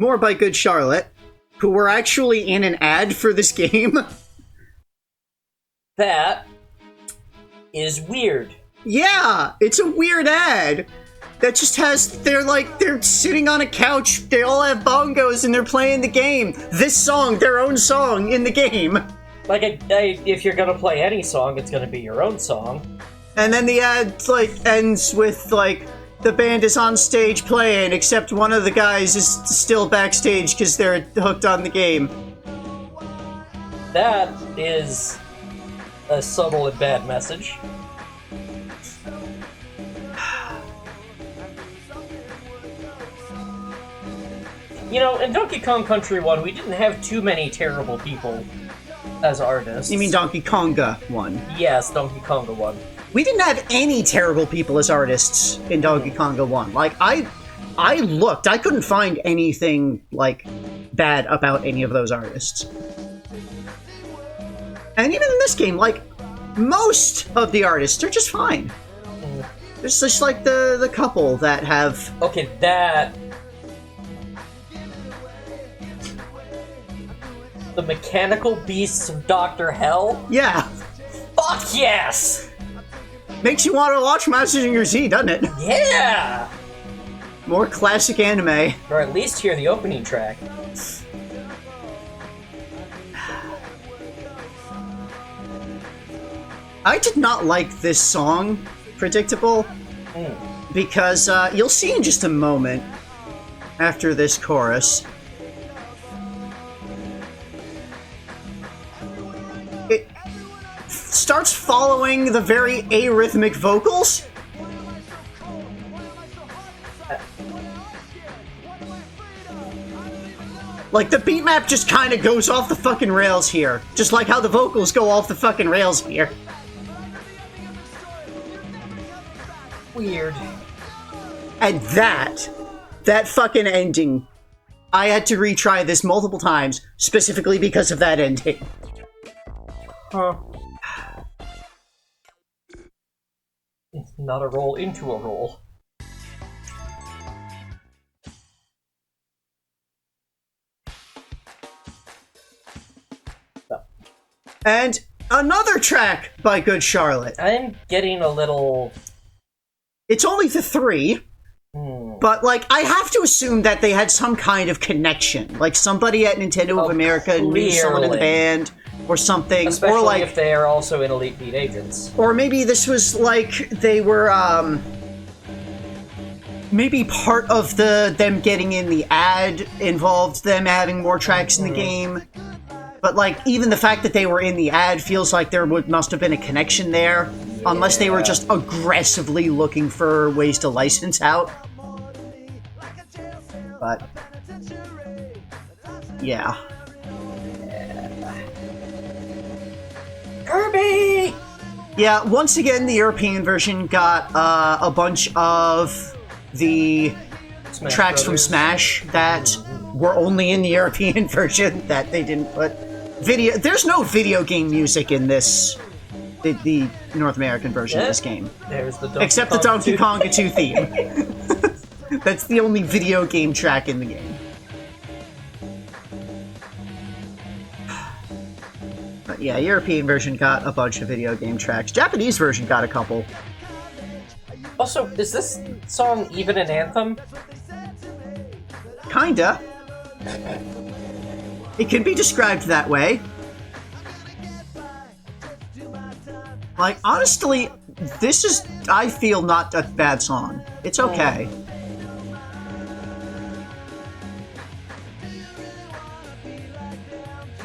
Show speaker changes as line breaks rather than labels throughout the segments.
more by Good Charlotte, who were actually in an ad for this game.
That is weird.
Yeah, it's a weird ad that just has, they're sitting on a couch, they all have bongos, and they're playing the game. This song, their own song in the game.
Like, if you're gonna play any song, it's gonna be your own song.
And then the ad, ends with, the band is on stage playing, except one of the guys is still backstage because they're hooked on the game.
That is a subtle and bad message. You know, in Donkey Kong Country 1, we didn't have too many terrible people as artists.
You mean Donkey Konga 1?
Yes, Donkey Konga 1.
We didn't have any terrible people as artists in Donkey Konga 1. I looked, I couldn't find anything, bad about any of those artists. And even in this game, most of the artists are just fine. There's just, the couple that have...
Okay, that... The Mechanical Beasts of Dr. Hell?
Yeah.
Fuck yes!
Makes you want to watch Mazinger Z, doesn't it?
Yeah!
More classic anime.
Or at least hear the opening track.
I did not like this song, Predictable, because you'll see in just a moment, after this chorus, it starts following the very arrhythmic vocals. The beat map just kind of goes off the fucking rails here. Just like how the vocals go off the fucking rails here.
Weird.
And that fucking ending, I had to retry this multiple times, specifically because of that ending.
Huh. It's not a roll into a roll.
And another track by Good Charlotte.
I'm getting a little...
It's only the 3, but, I have to assume that they had some kind of connection. Somebody at Nintendo of America knew someone in the band, or something.
Especially if they are also in Elite Beat Agents.
Or maybe this was, they were, maybe part of them getting in the ad involved them having more tracks in the game. But, even the fact that they were in the ad feels like there must have been a connection there. Yeah. Unless they were just aggressively looking for ways to license out. But... yeah.
Kirby!
Yeah, once again, the European version got a bunch of the tracks from Smash that were only in the European version that they didn't put... There's no video game music in this, the North American version of this game.
There's the
Except the Donkey Konga 2 theme. That's the only video game track in the game. But yeah, European version got a bunch of video game tracks. Japanese version got a couple.
Also, is this song even an anthem?
Kinda. It can be described that way. Honestly, this is, I feel, not a bad song. It's okay.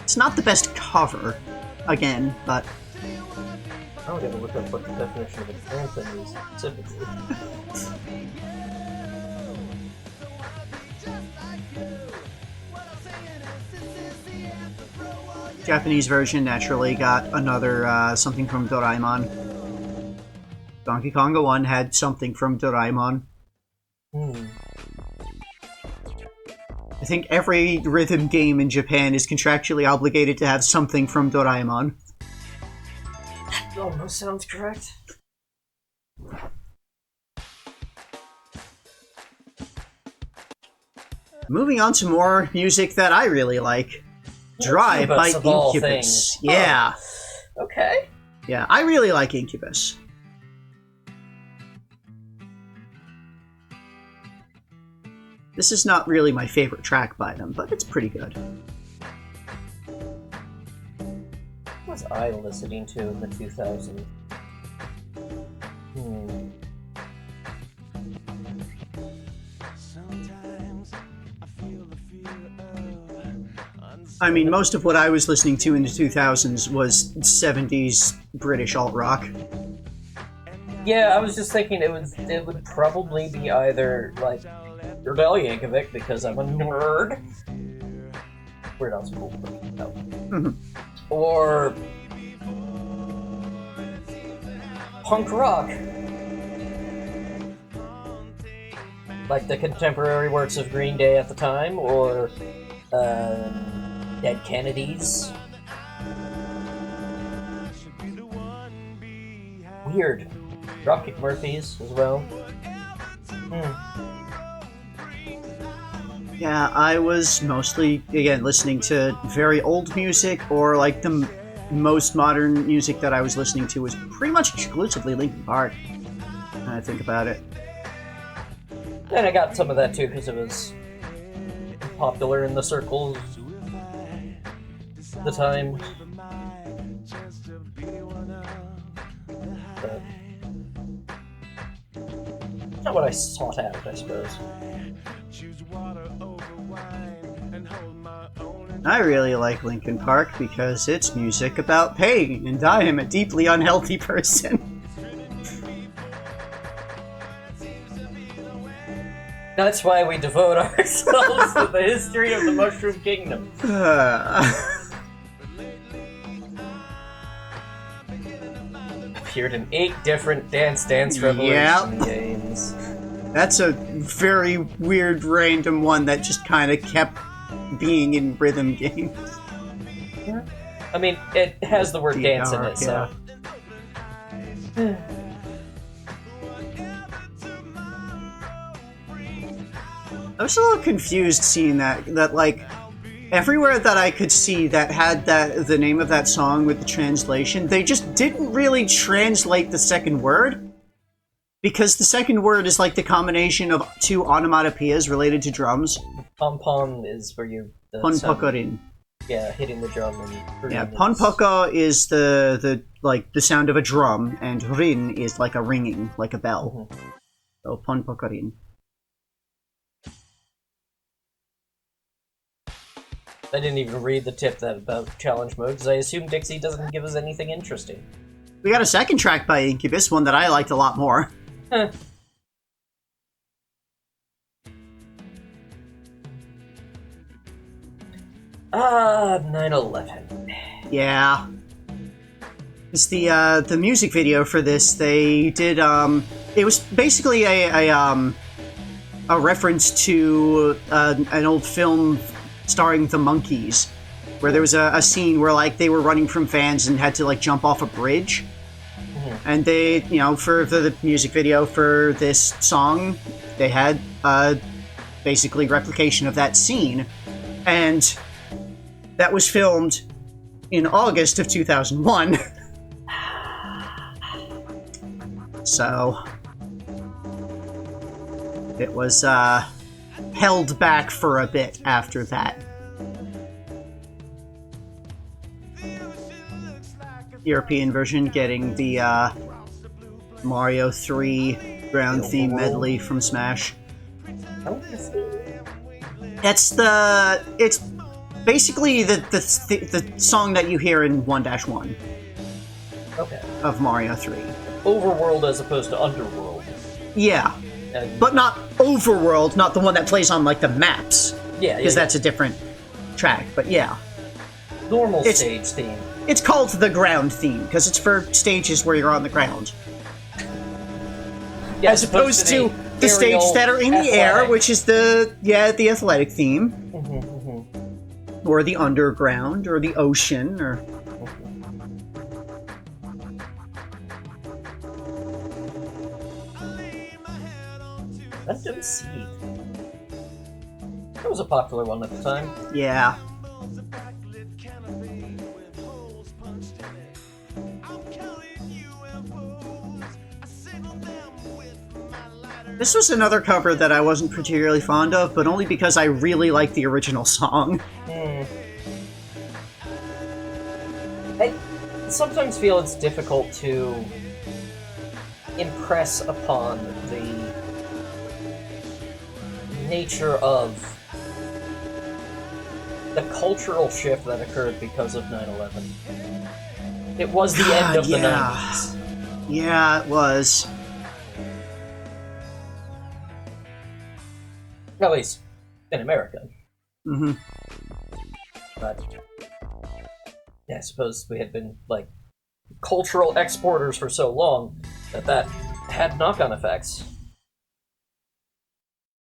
It's not the best cover, again, but...
I'm gonna look up what the definition of an anthem is, specifically.
Japanese version naturally got another something from Doraemon. Donkey Konga 1 had something from Doraemon. I think every rhythm game in Japan is contractually obligated to have something from Doraemon.
That almost sounds correct.
Moving on to more music that I really like. Drive by Incubus. Yeah.
Oh. Okay.
Yeah, I really like Incubus. This is not really my favorite track by them, but it's pretty good.
What was I listening to in the 2000s?
I mean, most of what I was listening to in the 2000s was 70s British alt-rock.
Yeah, I was just thinking it would probably be either, like, Rebel Yankovic, because I'm a nerd. Weird Al's cool. No. Or punk rock. Like the contemporary works of Green Day at the time, or Dead Kennedys. Weird. Dropkick Murphys as well.
Yeah, I was mostly, again, listening to very old music, or like the most modern music that I was listening to was pretty much exclusively Linkin Park, when I think about it.
And I got some of that too, because it was popular in the circles at the time. But not what I sought out, I suppose.
I really like Linkin Park because it's music about pain, and I am a deeply unhealthy person.
That's why we devote ourselves to the history of the Mushroom Kingdom. Appeared in 8 different Dance Revolution games.
That's a very weird random one that just kind of kept being in rhythm games.
Yeah. I mean, it has the word dance in it, so...
I was a little confused seeing that like, everywhere that I could see that had the name of that song with the translation, they just didn't really translate the second word. Because the second word is like the combination of 2 onomatopoeias related to drums.
Pom-pom is where you...
Ponpokorin.
Yeah, hitting the drum. And
yeah, ponpoko is the sound of a drum, and rin is like a ringing, like a bell. So ponpokorin.
I didn't even read the tip about challenge mode, because I assume Dixie doesn't give us anything interesting.
We got a second track by Incubus, one that I liked a lot more.
Huh. 9/11.
Yeah. It's the music video for this. They did it was basically a reference to an old film starring the Monkees, where there was a scene where like they were running from fans and had to like jump off a bridge. And they, you know, for the music video for this song, they had basically replication of that scene. And that was filmed in August of 2001. So it was held back for a bit after that. European version getting the Mario 3 ground theme medley from Smash. It's basically the song that you hear in 1-1.
Okay.
Of Mario 3.
Overworld as opposed to Underworld.
Yeah. But not Overworld, not the one that plays on like the maps.
Yeah,
because that's a different track, but yeah.
Normal stage theme.
It's called the ground theme, because it's for stages where you're on the ground.
Yeah,
as opposed to the stages that are in the air, which is the athletic theme. Or the underground, or the ocean, or...
Anthem Seed. It was a popular one at the time.
Yeah. This was another cover that I wasn't particularly fond of, but only because I really liked the original song.
I sometimes feel it's difficult to impress upon the nature of the cultural shift that occurred because of 9/11. It was the end of the 90s.
Yeah, it was.
At least in America.
Mm-hmm.
But yeah, I suppose we had been like cultural exporters for so long that had knock-on effects.